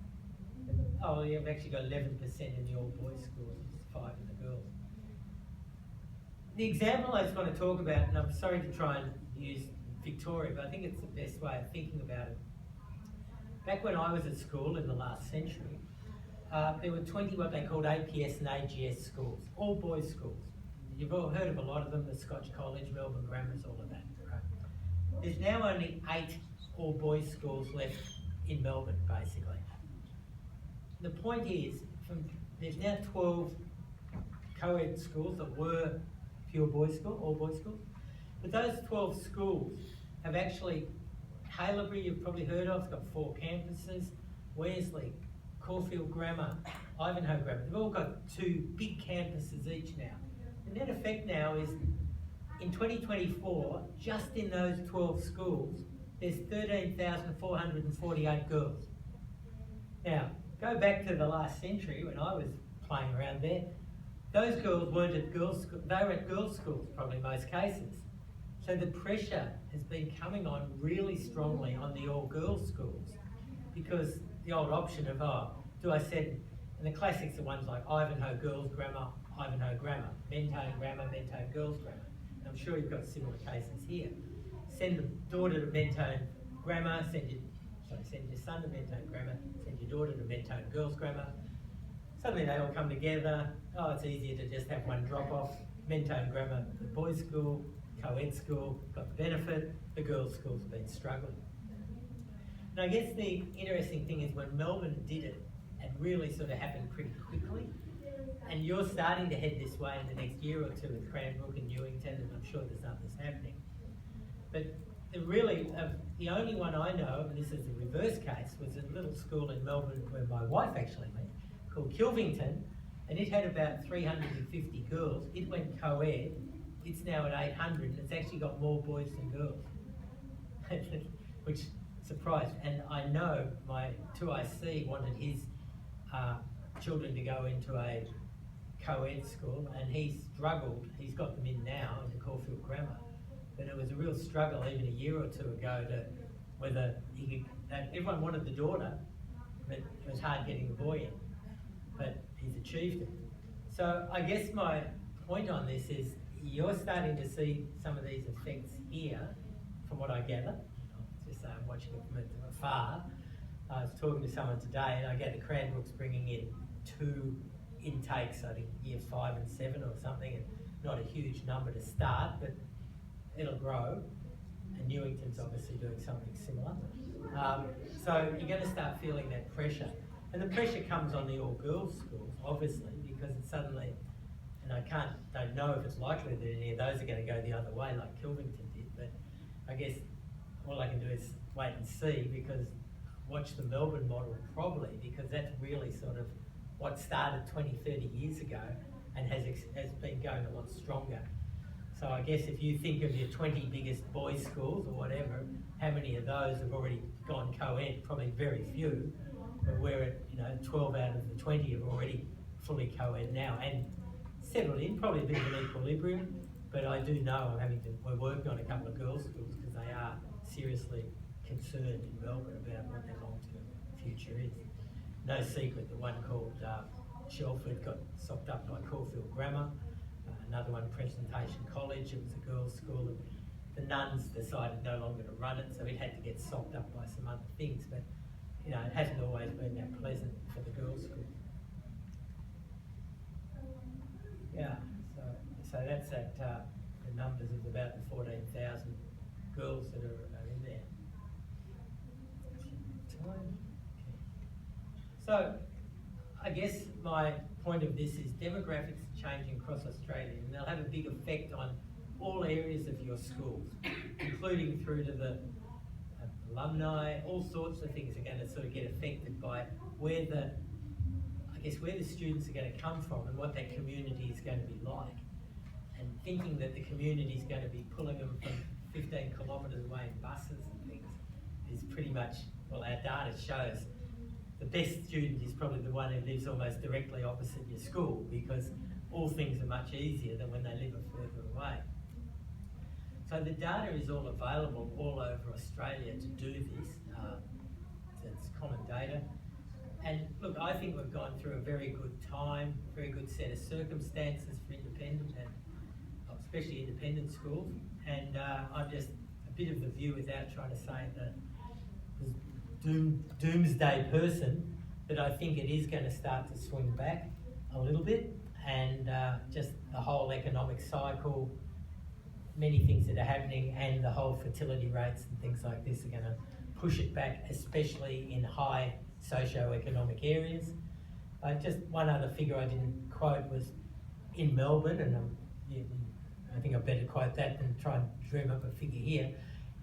Oh, yeah, we've actually got 11% in the all boys schools, just 5 in the girls. The example I just want to talk about, and I'm sorry to try and use Victoria, but I think it's the best way of thinking about it. Back when I was at school in the last century, there were 20 what they called APS and AGS schools, all boys schools. You've all heard of a lot of them, the Scotch College, Melbourne Grammars, all of that. Right? There's now only 8 all boys schools left in Melbourne, basically. The point is, there's now 12 co-ed schools that were pure boys school, all boys schools. But those 12 schools have actually, Haileybury you've probably heard of, it's got 4 campuses, Wesley, Caulfield Grammar, Ivanhoe Grammar, they've all got 2 big campuses each now. The net effect now is, in 2024, just in those 12 schools, there's 13,448 girls. Now, go back to the last century when I was playing around there, those girls weren't at girls' school, they were at girls' schools, probably most cases. So the pressure has been coming on really strongly on the all-girls schools, because the old option of, do I send, and the classics are ones like Ivanhoe Girls Grammar, Ivanhoe Grammar, Mentone Grammar, Mentone Girls Grammar. And I'm sure you've got similar cases here. Send the daughter to Mentone Grammar, send your son to Mentone Grammar, send your daughter to Mentone Girls Grammar. Suddenly they all come together. Oh, it's easier to just have one drop off. Mentone Grammar, the boys' school, co-ed school, got the benefit. The girls' schools have been struggling. And I guess the interesting thing is when Melbourne did it, it really sort of happened pretty quickly. And you're starting to head this way in the next year or two with Cranbrook and Newington, and I'm sure there's others happening. But the only one I know, and this is the reverse case, was a little school in Melbourne where my wife actually went, called Kilvington, and it had about 350 girls. It went co-ed. It's now at 800, and it's actually got more boys than girls, which surprised. And I know my 2IC wanted his children to go into a co-ed school, and he struggled. He's got them in now into Caulfield Grammar, but it was a real struggle even a year or two ago to whether he could. Everyone wanted the daughter, but it was hard getting the boy in. But he's achieved it. So I guess my point on this is you're starting to see some of these effects here, from what I gather. Just say I'm watching it from afar. I was talking to someone today, and I gather Cranbrook's bringing in 2 intakes, I think year 5 and 7 or something, and not a huge number to start, but it'll grow. And Newington's obviously doing something similar. So you're going to start feeling that pressure. And the pressure comes on the all-girls schools, obviously, because it's suddenly, and I don't know if it's likely that any of those are going to go the other way like Kilvington did, but I guess all I can do is wait and see, because watch the Melbourne model probably, because that's really sort of what started 20, 30 years ago and has been going a lot stronger. So I guess if you think of your 20 biggest boys' schools or whatever, how many of those have already gone co-ed? Probably very few. But we're at 12 out of the 20 have already fully co-ed now and settled in, probably a bit of an equilibrium. But I do know we're working on a couple of girls' schools because they are seriously concerned in Melbourne about what their long-term future is. No secret that one called Shelford got socked up by Caulfield Grammar. Another one, Presentation College, it was a girls' school, and the nuns decided no longer to run it, so it had to get socked up by some other things. But it hasn't always been that pleasant for the girls' school. Yeah, so that's at the numbers of about the 14,000 girls that are in there. So I guess my point of this is demographics are changing across Australia, and they'll have a big effect on all areas of your schools, including through to the alumni. All sorts of things are going to sort of get affected by where the students are going to come from and what that community is going to be like. And thinking that the community is going to be pulling them from 15 kilometres away in buses and things is pretty much, well, our data shows the best student is probably the one who lives almost directly opposite your school, because all things are much easier than when they live further away. So the data is all available all over Australia to do this. It's common data. And look, I think we've gone through a very good time, very good set of circumstances for independent and especially independent schools. And I'm just a bit of the view, without trying to say that doomsday person, but I think it is going to start to swing back a little bit, and just the whole economic cycle, many things that are happening, and the whole fertility rates and things like this are going to push it back, especially in high socio-economic areas. Just one other figure I didn't quote was in Melbourne, and I think I better quote that than try and dream up a figure here.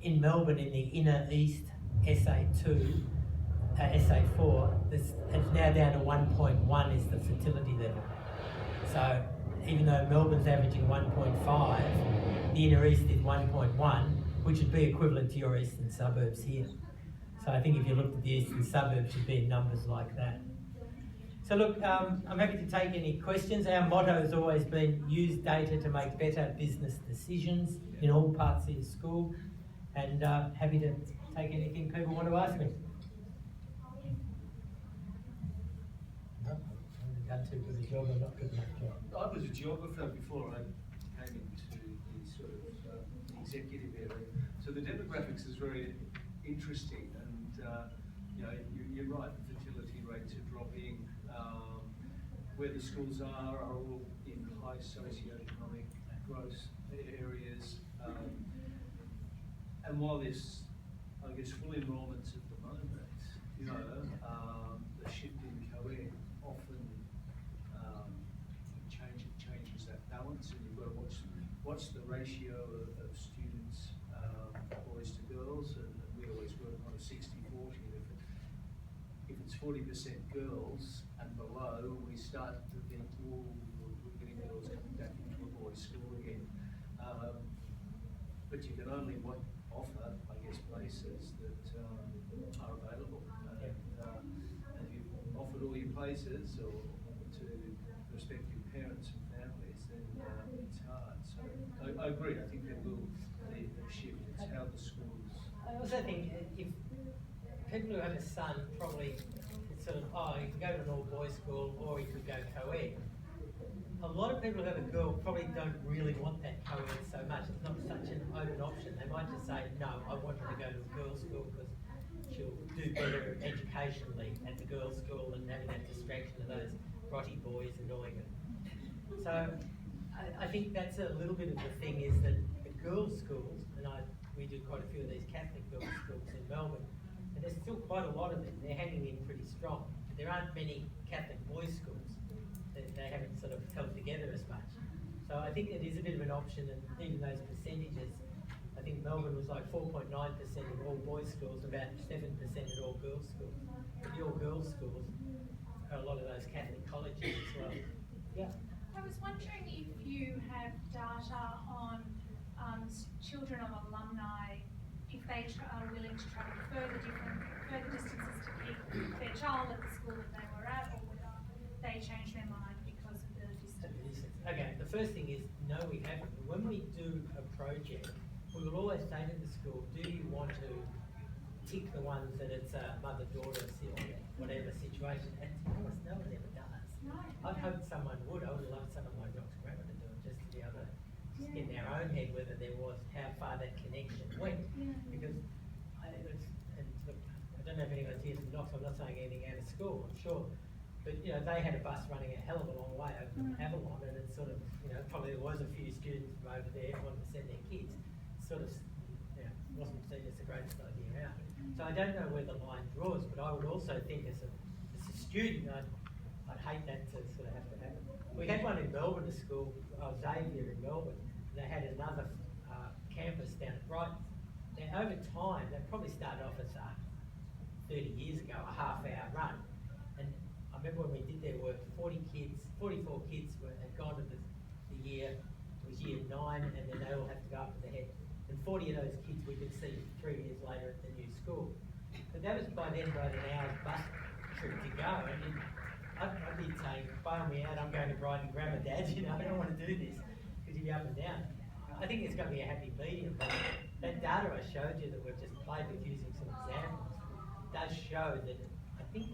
In Melbourne, in the inner east, SA2, SA4, it's now down to 1.1 is the fertility level. So even though Melbourne's averaging 1.5, the inner east is 1.1, which would be equivalent to your eastern suburbs here. So I think if you looked at the eastern suburbs, you'd be in numbers like that. So look, I'm happy to take any questions. Our motto has always been use data to make better business decisions in all parts of your school, and happy to take anything people want to ask me. No, I haven't done too good a job or not good enough job. I was a geographer before I came into the sort of executive area. So the demographics is very interesting, and you know, you're right, the fertility rates are dropping. Where the schools are all in high socioeconomic growth areas. And while there's, I guess, full enrolments at the moment, you know, the shift in co-ed often changes that balance, and you've got to watch the ratio of students, boys to girls, and we always work on a 60-40. If it's 40% girls and below, we start to think, oh, we're getting girls coming back into a boys' school again. But you can only offer, I guess, places that are available. And if you've offered all your places or to prospective parents and families, then it's hard. So I agree. I think there will be a shift. It's how the schools. I also think if people who have a son probably it's sort of, oh, he can go to an all-boys school or he could go co-ed. A lot of people who have a girl probably don't really want that co-ed so much. It's not such an open option. They might just say, no, I want her to go to a girls' school because she'll do better educationally at the girls' school than having that distraction of those grotty boys annoying her. So I think that's a little bit of the thing is that the girls' schools, and we do quite a few of these Catholic girls' schools in Melbourne, and there's still quite a lot of them. They're hanging in pretty strong. But there aren't many Catholic boys' schools. They haven't sort of held together as much. So I think it is a bit of an option, and even those percentages, I think Melbourne was like 4.9% of all boys' schools, about 7% of all girls' schools. But the all girls' schools are a lot of those Catholic colleges as well. Yeah. I was wondering if you have data on children of alumni, if they are willing to travel further distances to keep their child at the school that they were at, or whether they change their mind because of the distance. Okay, the first thing is, no, we haven't. When we do a project, we will always say to the school, do you want to tick the ones that it's a mother-daughter or whatever situation? And to be honest, no one ever does. No. I'd hoped someone would. I would have loved someone like Dr. Grammar to do it, just to be able to get in our own head whether there was, how far that connection went. Yeah. Because I don't know if anyone's here from Knox, I'm not saying anything out of school, I'm sure. But, you know, they had a bus running a hell of a long way over from Avalon, and it sort of, you know, probably there was a few students from over there who wanted to send their kids. Sort of, you know, wasn't seen as the greatest idea out. So I don't know where the line draws, but I would also think as a student, I'd hate that to sort of have to happen. We had one in Melbourne, a school, Xavier in Melbourne, and they had another campus down at Brighton. Now over time, they probably started off as 30 years ago, a half-hour run. And I remember when we did their work, 44 kids had gone to the year, it was year 9, and then they all had to go up to the head. And 40 of those kids we could see 3 years later at the new school. But that was by then about an hour's bus trip to go. And I'd be saying, bail me out, I'm going to Brighton Grammar, Dad, you know, I don't want to do this, because you'd be up and down. I think it's going to be a happy medium, but that data I showed you that we've just played with using some examples does show that I think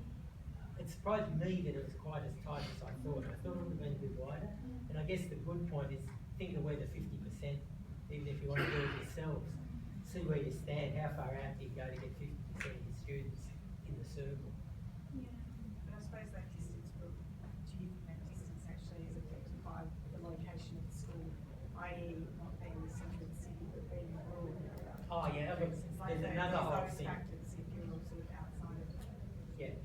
it surprised me that it was quite as tight as I thought. I thought it would have been a bit wider. And I guess the good point is think of where the 50%, even if you want to do it yourselves, see where you stand, how far out do you go to get 50% of your students in the circle. Yeah. But I suppose that distance, do you think that distance actually is affected by the location of the school, i.e. not being in the centre of the city but being rural? Oh yeah, look, there's another whole thing. Factors if you're sort of outside of it. Yeah,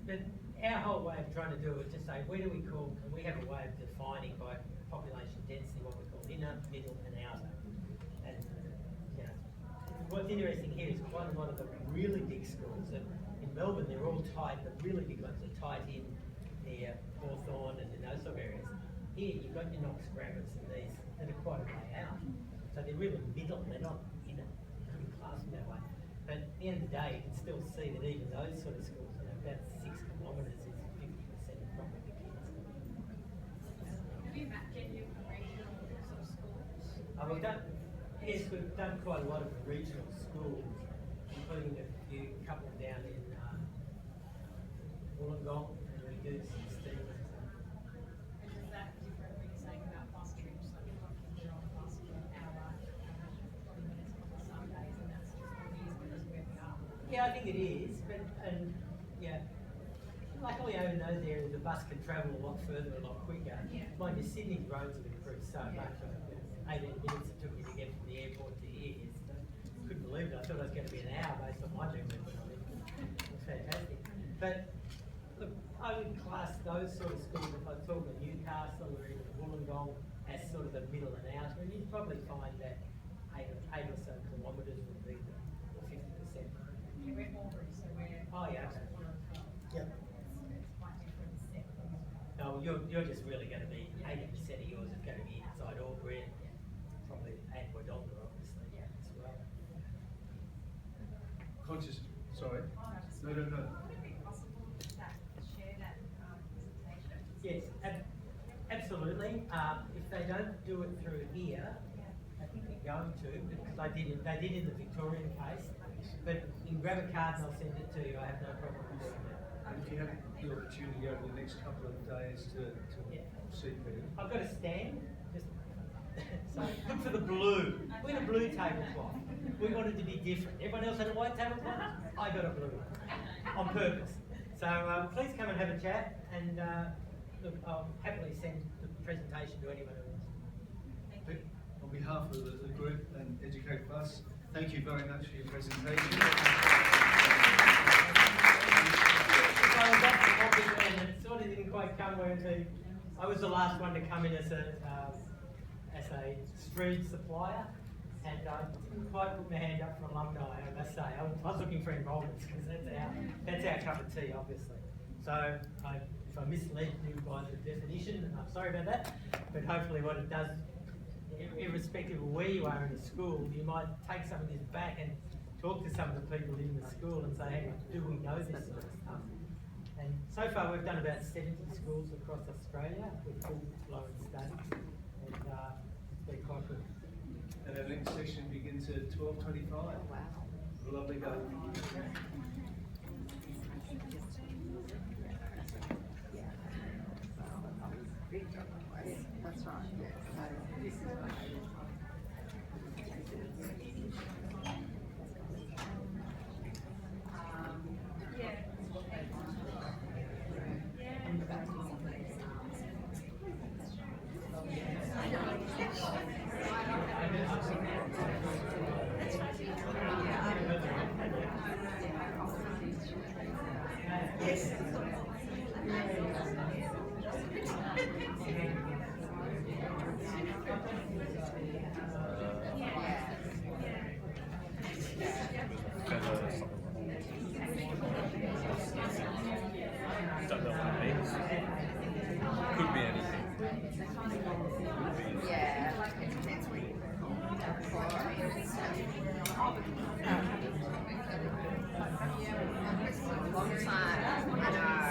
but our whole way of trying to do it is to say, where do we call, and we have a way of defining by population density what we call inner, middle and outer. And you know, what's interesting here is quite a lot of the really big schools, that in Melbourne they're all tight, the really big ones are tight in near Hawthorn and in those sort of areas. Here you've got your Knox Grammars and these that are quite a way out. So they're really middle, they're not inner, class in that way. But at the end of the day, you can still see that even those sort of schools, you know, about 6 kilometres is 50%. you get your regional sort of schools? We've done quite a lot of regional schools, including a couple down in Wollongong, and we do some Stevens. And is that different when you're saying about bus trips? Like if I can get on a bus for an hour, 40 minutes on some days, and that's just what it is because where we are. Yeah, I think it is, but luckily over in those areas the bus can travel a lot further, a lot quicker. Yeah. Mind you, Sydney's roads have improved so much. 18 minutes it took me to get from the airport to here. So couldn't believe it. I thought it was going to be an hour based on my memory when I lived. It was fantastic. But look, I would class those sort of schools, if I talk about Newcastle or even Wollongong, as sort of the middle and outer, and you'd probably find that 8 or so kilometres would be the 50%. Yeah, we're Albury, so we're. Oh, yeah. Yep. It's quite different set. No, you're just really going to be 80% of yours is going to be inside Albury, probably Aquadonga, obviously, as well. Conscious, sorry. No. Would it be possible that share that presentation? Yes, absolutely. If they don't do it through here, I think they're going to, because they did in the Victorian case. But you can grab a card and I'll send it to you. I have no problem with doing that. And if you have the opportunity over the next couple of days to see Peter. I've got a stand. Just so look for the blue. We had a blue tablecloth. We wanted to be different. Everyone else had a white tablecloth. I got a blue on purpose. So please come and have a chat. And look, I'll happily send the presentation to anyone who wants. Thank you. On behalf of the group and Educate Plus, thank you very much for your presentation. So that's the topic, and it sort of didn't quite come where I was the last one to come in as a street supplier, and I didn't quite put my hand up for alumni, I must say. I was looking for enrolments because that's our cup of tea, obviously. So if I misled you by the definition, I'm sorry about that, but hopefully what it does, irrespective of where you are in a school, you might take some of this back and talk to some of the people in the school and say, hey, do we know this sort of stuff? And so far we've done about 70 schools across Australia with full-blown studies, and it's been quite good. And our next session begins at 12:25. Wow. Lovely day. That's right. Yes. Don't know what it means. Could be anything. Yeah, next week. Long time. I know.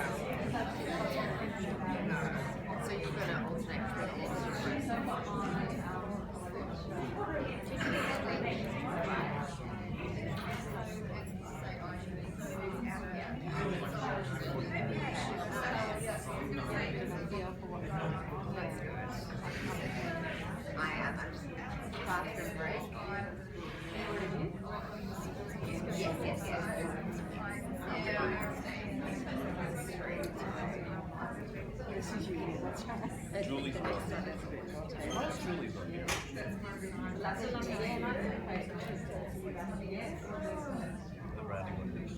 So you're gonna alternate I am. I'm just bathroom break. Yes. Julie's birthday. How's Julie's birthday? The branding one is.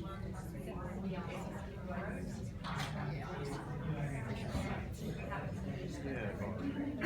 Yeah,